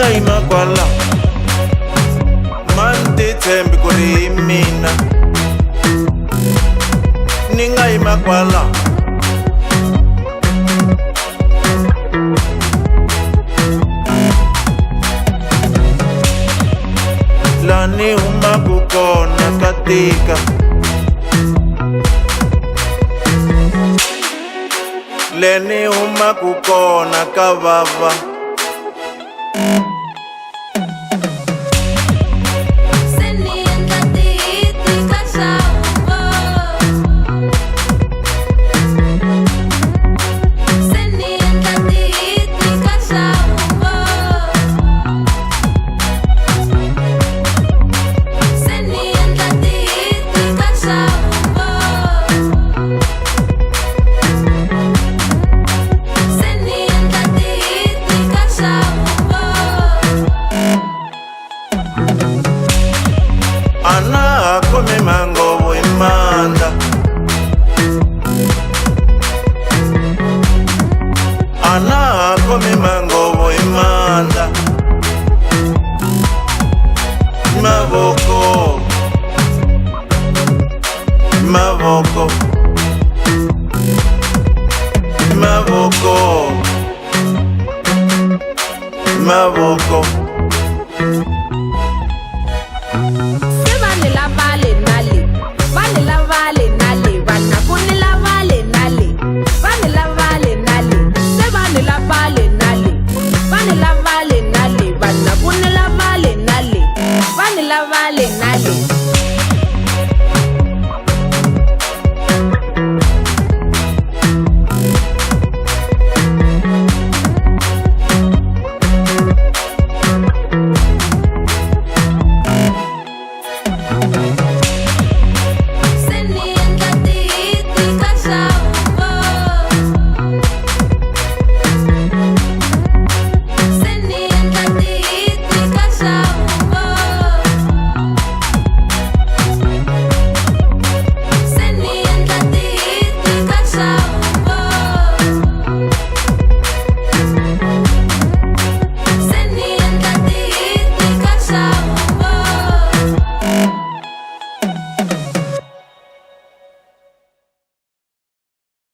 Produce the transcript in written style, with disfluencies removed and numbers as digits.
nga yima kwala man titshembi ku ri hi mina ni nga yima kwala la ni humaku kona ka tika le ni humaku kona ka vava ana kome mangovo imanda ana kome mangovo imanda mavoko mavoko mavoko mavoko